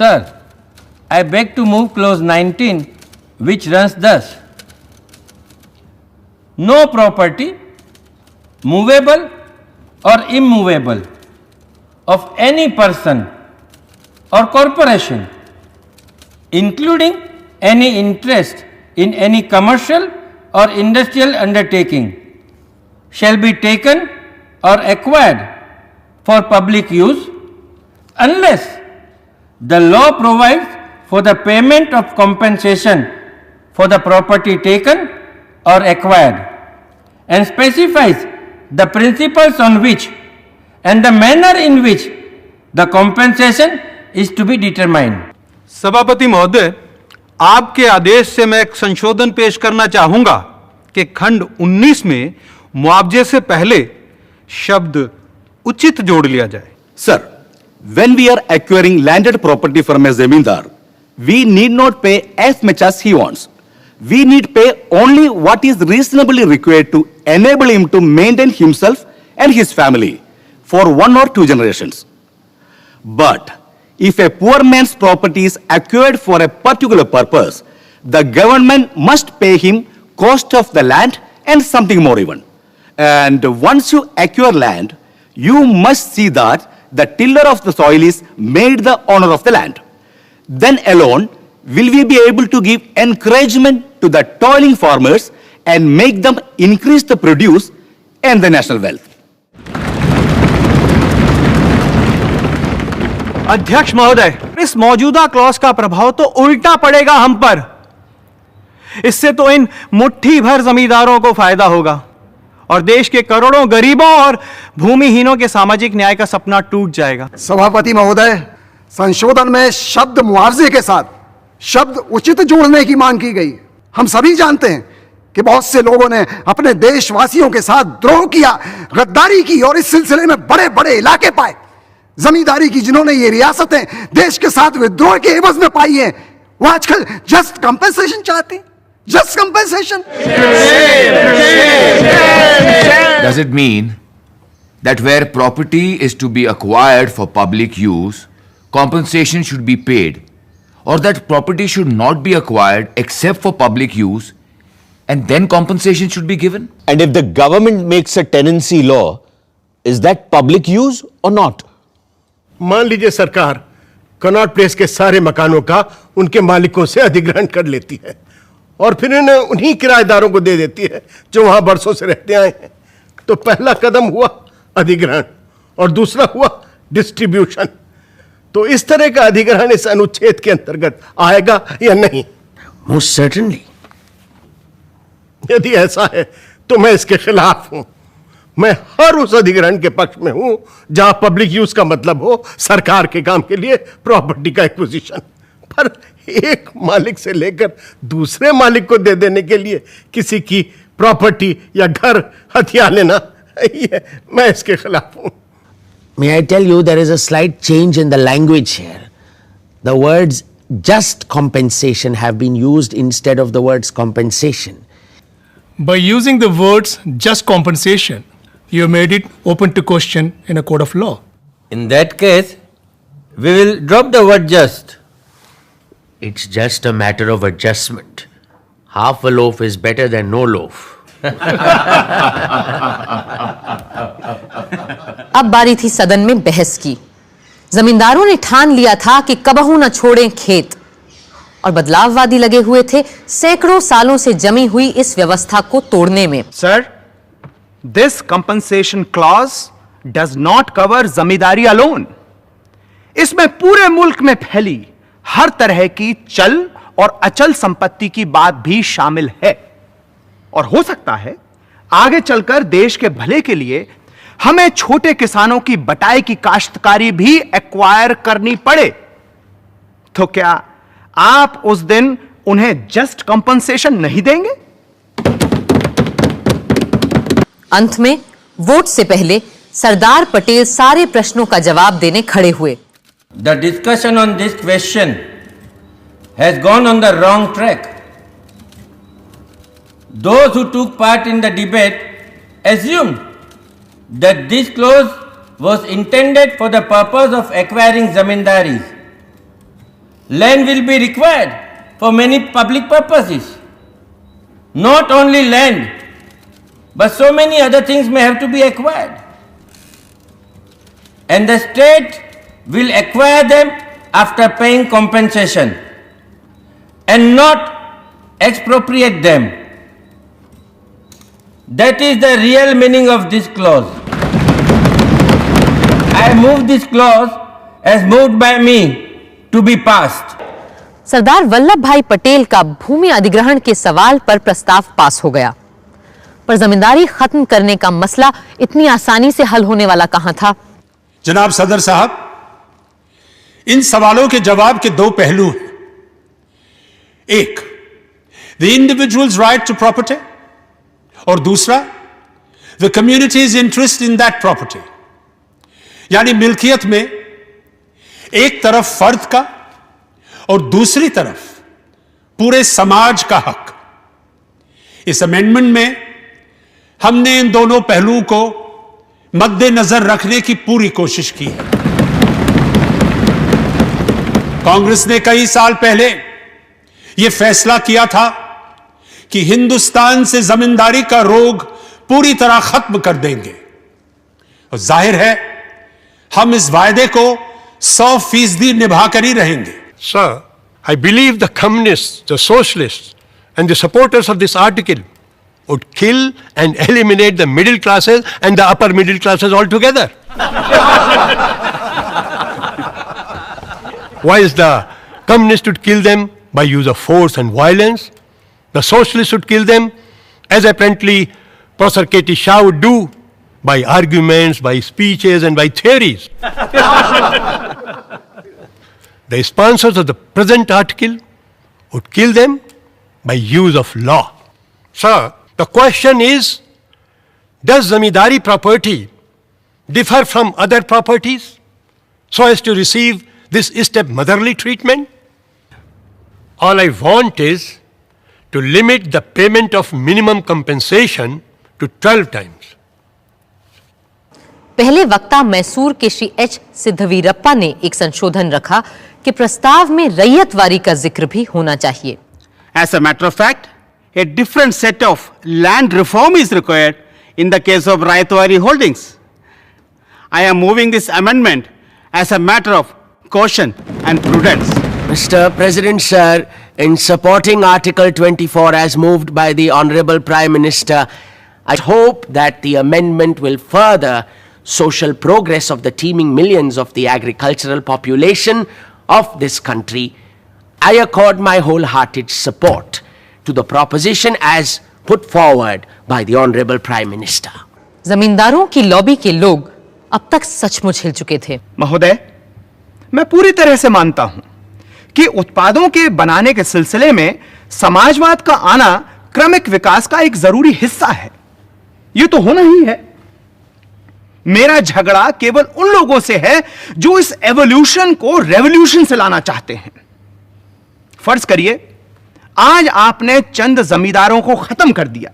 Sir, I beg to move clause 19, which runs thus. No property, movable or immovable, of any person or corporation, including any interest in any commercial or industrial undertaking, shall be taken or acquired for public use unless the law provides for the payment of compensation for the property taken or acquired and specifies the principles on which and the manner in which the compensation is to be determined. सभापति महोदय, आपके आदेश से मैं एक संशोधन पेश करना चाहूंगा कि खंड 19 में मुआवजे से पहले शब्द उचित जोड़ लिया जाए. Sir, when we are acquiring landed property from a zamindar, we need not pay as much as he wants. We need pay only what is reasonably required to enable him to maintain himself and his family for 1 or 2 generations. But if a poor man's property is acquired for a particular purpose, the government must pay him cost of the land and something more even. And once you acquire land, you must see that the tiller of the soil is made the owner of the land. Then alone will we be able to give encouragement to the toiling farmers and make them increase the produce and the national wealth. अध्यक्ष महोदय, इस मौजूदा clause का प्रभाव तो उल्टा पड़ेगा हम पर. इससे तो इन मुट्ठी भर जमींदारों को फायदा होगा और देश के करोड़ों गरीबों और भूमिहीनों के सामाजिक न्याय का सपना टूट जाएगा. सभापति महोदय, संशोधन में शब्द मुआवजे के साथ शब्द उचित जोड़ने की मांग की गई. हम सभी जानते हैं कि बहुत से लोगों ने अपने देशवासियों के साथ द्रोह किया, गद्दारी की और इस सिलसिले में बड़े बड़े इलाके पाए. जमींदारी की जिन्होंने ये रियासतें देश के साथ विद्रोह के एवज में पाई हैं, वो आजकल जस्ट कंपेंसेशन चाहते हैं. Just compensation. Does it mean that where property is to be acquired for public use, compensation should be paid, or that property should not be acquired except for public use and then compensation should be given? And if the government makes a tenancy law, is that public use or not? मान लीजिए सरकार Connaught place के सारे मकानों का उनके मालिकों से अधिग्रहण कर लेती है और फिर इन्हें उन्हीं किराएदारों को दे देती है जो वहां बरसों से रहते आए हैं. तो पहला कदम हुआ अधिग्रहण और दूसरा हुआ डिस्ट्रीब्यूशन. तो इस तरह का अधिग्रहण इस अनुच्छेद के अंतर्गत आएगा या नहीं? Most certainly. यदि ऐसा है तो मैं इसके खिलाफ हूं. मैं हर उस अधिग्रहण के पक्ष में हूं जहां पब्लिक यूज का मतलब हो सरकार के काम के लिए प्रॉपर्टी का एक्विजिशन. पर एक मालिक से लेकर दूसरे मालिक को दे देने के लिए किसी की प्रॉपर्टी या घर हथिया लेना, ये मैं इसके खिलाफ हूं. May I tell you, there is a slight change in the language here. The words just compensation have been used instead of the words compensation. By using the words just compensation, you have made it open to question in a court of law. In that case, we will drop the word just. It's just a matter of adjustment. Half a loaf is better than no loaf. अब बारी थी सदन में बहस की. जमींदारों ने ठान लिया था कि कबहू न छोड़ें खेत और बदलाववादी लगे हुए थे सैकड़ों सालों से जमी हुई इस व्यवस्था को तोड़ने में. Sir, this compensation clause does not cover zamindari alone. इसमें पूरे मुल्क में फैली हर तरह की चल और अचल संपत्ति की बात भी शामिल है और हो सकता है आगे चलकर देश के भले के लिए हमें छोटे किसानों की बटाई की काश्तकारी भी एक्वायर करनी पड़े. तो क्या आप उस दिन उन्हें जस्ट कंपनसेशन नहीं देंगे? अंत में वोट से पहले सरदार पटेल सारे प्रश्नों का जवाब देने खड़े हुए. The discussion on this question has gone on the wrong track. Those who took part in the debate assumed that this clause was intended for the purpose of acquiring zamindaris. land will be required for many public purposes. Not only land, but so many other things may have to be acquired. And the state will acquire them after paying compensation and not expropriate them. That is the real meaning of this clause. I move this clause as moved by me to be passed. Sardar Vallabh भाई पटेल का भूमि अधिग्रहण के सवाल पर प्रस्ताव पास हो गया, पर जमींदारी खत्म करने का मसला इतनी आसानी से हल होने वाला कहां था। जनाब सदर साहब, इन सवालों के जवाब के दो पहलू हैं। एक, the individuals right to property, और दूसरा, the communities interest in that property. यानी मिल्कियत में एक तरफ फर्द का और दूसरी तरफ पूरे समाज का हक। इस अमेंडमेंट में हमने इन दोनों पहलुओं को मद्देनजर रखने की पूरी कोशिश की है। कांग्रेस ने कई साल पहले यह फैसला किया था कि हिंदुस्तान से जमींदारी का रोग पूरी तरह खत्म कर देंगे, और जाहिर है हम इस वायदे को 100% निभाकर ही रहेंगे। Sir, I believe the communists, the socialists, and the supporters of this article would kill and eliminate the middle classes and the upper middle classes altogether. Whilst the communists would kill them by use of force and violence, the socialists would kill them as apparently Professor K.T. Shah would do, by arguments, by speeches, and by theories. The sponsors of the present article would kill them by use of law. Sir, the question is, does zamindari property differ from other properties so as to receive this step-motherly treatment? All I want is to limit the payment of minimum compensation to 12 times. पहले वक्ता मैसूर के Shri H सिद्धवीरप्पा ने एक संशोधन रखा कि प्रस्ताव में रैयतवारी का जिक्र भी होना चाहिए। As a matter of fact, a different set of land reform is required in the case of Rayatwari holdings. I am moving this amendment as a matter of caution and prudence. Mr. President, sir, in supporting Article 24 as moved by the Honorable Prime Minister, I hope that the amendment will further social progress of the teeming millions of the agricultural population of this country. I accord my wholehearted support to the proposition as put forward by the Honorable Prime Minister. जमींदारों की lobby के लोग अब तक सचमुच हिल चुके थे। महोदय, मैं पूरी तरह से मानता हूं कि उत्पादों के बनाने के सिलसिले में समाजवाद का आना क्रमिक विकास का एक जरूरी हिस्सा है। यह तो होना ही है। मेरा झगड़ा केवल उन लोगों से है जो इस एवोल्यूशन को रेवोल्यूशन से लाना चाहते हैं। फर्ज करिए आज आपने चंद जमींदारों को खत्म कर दिया,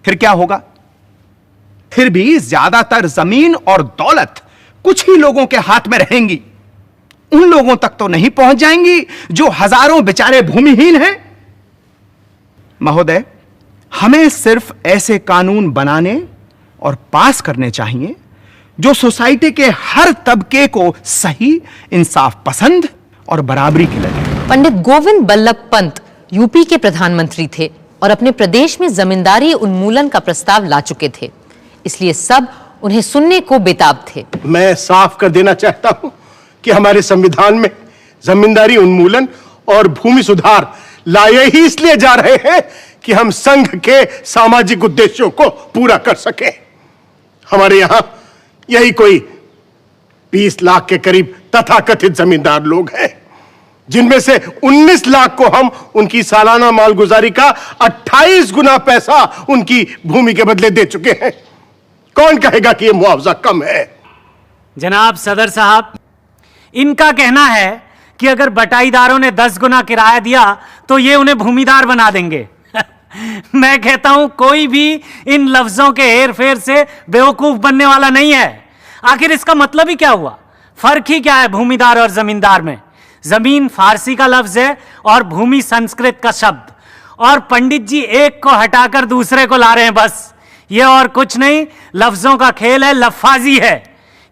फिर क्या होगा? फिर भी ज्यादातर जमीन और दौलत कुछ ही लोगों के हाथ में रहेंगी। उन लोगों तक तो नहीं पहुंच जाएंगी जो हजारों बेचारे भूमिहीन हैं। महोदय, हमें सिर्फ ऐसे कानून बनाने और पास करने चाहिए जो सोसाइटी के हर तबके को सही, इंसाफ पसंद और बराबरी के लगे। पंडित गोविंद बल्लभ पंत यूपी के प्रधानमंत्री थे और अपने प्रदेश में जमींदारी उन्मूलन का प्रस्ताव ला चुके थे, इसलिए सब उन्हें सुनने को बेताब थे। मैं साफ कर देना चाहता हूं कि हमारे संविधान में जमींदारी उन्मूलन और भूमि सुधार लाए ही इसलिए जा रहे हैं कि हम संघ के सामाजिक उद्देश्यों को पूरा कर सके। हमारे यहां यही कोई 20 लाख के करीब तथाकथित जमींदार लोग हैं, जिनमें से 19 लाख को हम उनकी सालाना मालगुजारी का 28 गुना पैसा उनकी भूमि के बदले दे चुके हैं। कौन कहेगा कि यह मुआवजा कम है? जनाब सदर साहब, इनका कहना है कि अगर बटाईदारों ने 10 गुना किराया दिया तो ये उन्हें भूमिदार बना देंगे। मैं कहता हूं कोई भी इन लफ्जों के हेरफेर से बेवकूफ बनने वाला नहीं है। आखिर इसका मतलब ही क्या हुआ? फर्क ही क्या है भूमिदार और जमींदार में? जमीन फारसी का लफ्ज है और भूमि संस्कृत का शब्द, और पंडित जी एक को हटाकर दूसरे को ला रहे हैं बस। ये और कुछ नहीं, लफ्जों का खेल है, लफाजी है।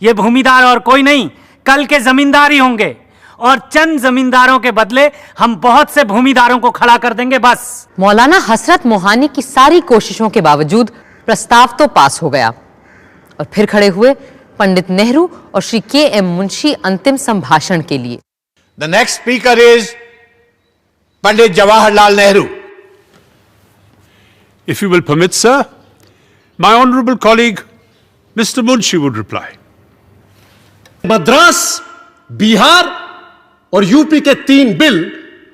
ये भूमिदार और कोई नहीं, कल के जमींदार ही होंगे, और चंद जमींदारों के बदले हम बहुत से भूमिदारों को खड़ा कर देंगे बस। मौलाना हसरत मोहानी की सारी कोशिशों के बावजूद प्रस्ताव तो पास हो गया और फिर खड़े हुए पंडित नेहरू और श्री के.एम. मुंशी अंतिम संभाषण के लिए। The next speaker is Pandit Jawaharlal Nehru. If you will permit, sir, my honorable colleague, Mr. Munshi, would reply. Madras, Bihar और यूपी के 3 बिल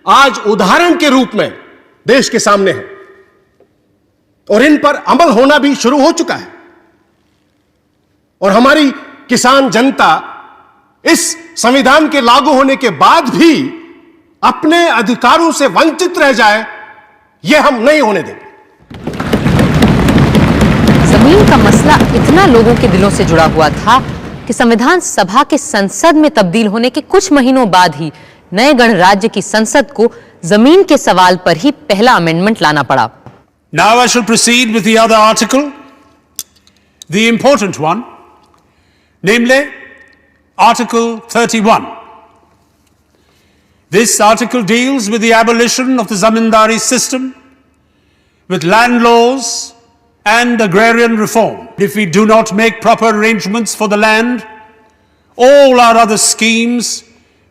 आज उदाहरण के रूप में देश के सामने हैं और इन पर अमल होना भी शुरू हो चुका है, और हमारी किसान जनता इस संविधान के लागू होने के बाद भी अपने अधिकारों से वंचित रह जाए, यह हम नहीं होने देंगे। जमीन का मसला इतना लोगों के दिलों से जुड़ा हुआ था कि संविधान सभा के संसद में तब्दील होने के कुछ महीनों बाद ही नए गणराज्य की संसद को जमीन के सवाल पर ही पहला अमेंडमेंट लाना पड़ा। Now I shall proceed with the other article, the important one, namely Article 31. This article deals with the abolition of the zamindari system, with land laws and agrarian reform. If we do not make proper arrangements for the land, all our other schemes,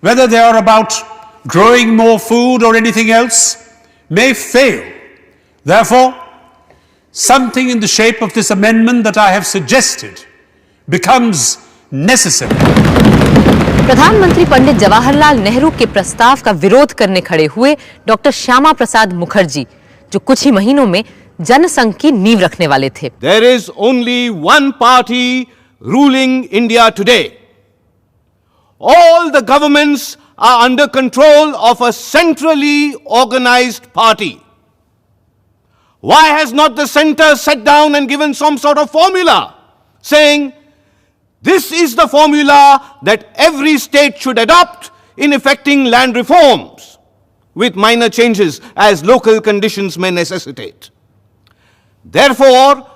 whether they are about growing more food or anything else, may fail. Therefore, something in the shape of this amendment that I have suggested becomes necessary. प्रधानमंत्री पंडित जवाहरलाल नेहरू के प्रस्ताव का विरोध करने खड़े हुए doctor Shyama Prasad Mukherjee, जो कुछ ही महीनों में जनसंघ की नींव रखने वाले थे। There is only one party ruling India today. All the governments are under control of a centrally organized party. Why has not the center sat down and given some sort of formula saying this is the formula that every state should adopt in effecting land reforms with minor changes as local conditions may necessitate? Therefore,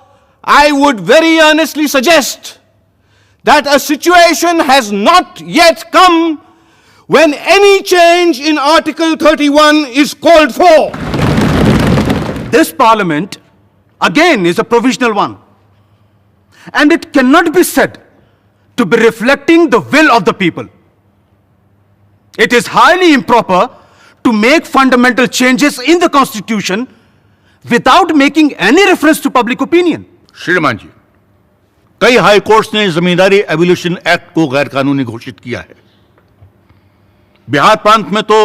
I would very earnestly suggest that a situation has not yet come when any change in Article 31 is called for. This parliament, again, is a provisional one, and it cannot be said to be reflecting the will of the people. It is highly improper to make fundamental changes in the constitution without making any reference to public opinion. श्रीमान जी, कई high courts ने जमींदारी abolition act को गैर कानूनी घोषित किया है। बिहार प्रांत में तो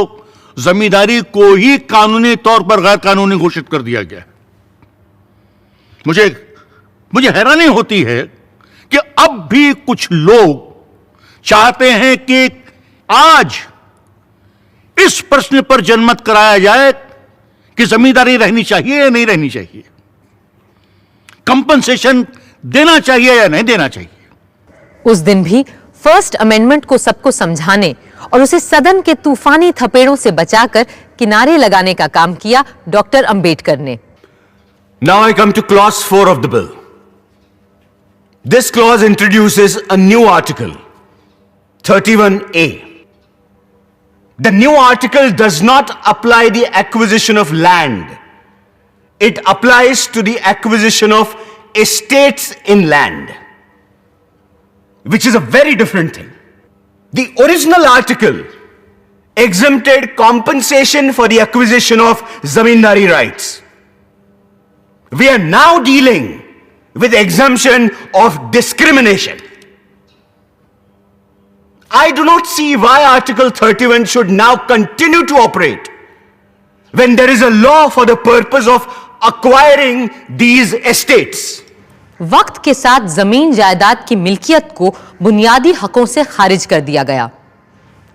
जमींदारी को ही कानूनी तौर पर गैर कानूनी घोषित कर दिया गया। मुझे हैरानी होती है कि अब भी कुछ लोग चाहते हैं कि आज इस प्रश्न पर जनमत कराया जाए कि जमींदारी रहनी चाहिए या नहीं रहनी चाहिए, कंपनसेशन देना चाहिए या नहीं देना चाहिए। उस दिन भी फर्स्ट अमेंडमेंट को सबको समझाने और उसे सदन के तूफानी थपेड़ों से बचाकर किनारे लगाने का काम किया डॉक्टर अंबेडकर ने। Now I come to clause 4 of the bill. This clause introduces a new article, 31A. The new article does not apply the acquisition of land. It applies to the acquisition of estates in land, which is a very different thing. The original article exempted compensation for the acquisition of zamindari rights. We are now dealing with exemption of discrimination. I do not see why Article 31 should now continue to operate when there is a law for the purpose of acquiring these estates. वक्त के साथ जमीन जायदाद की मिल्कियत को बुनियादी हकों से खारिज कर दिया गया।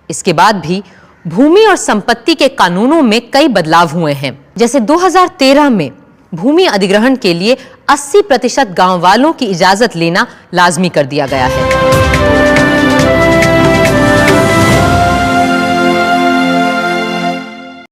इसके बाद भी भूमि और संपत्ति के कानूनों में कई बदलाव हुए हैं। जैसे 2013 में भूमि अधिग्रहण के लिए 80% गांव वालों की इजाजत लेना लाजमी कर दिया गया है।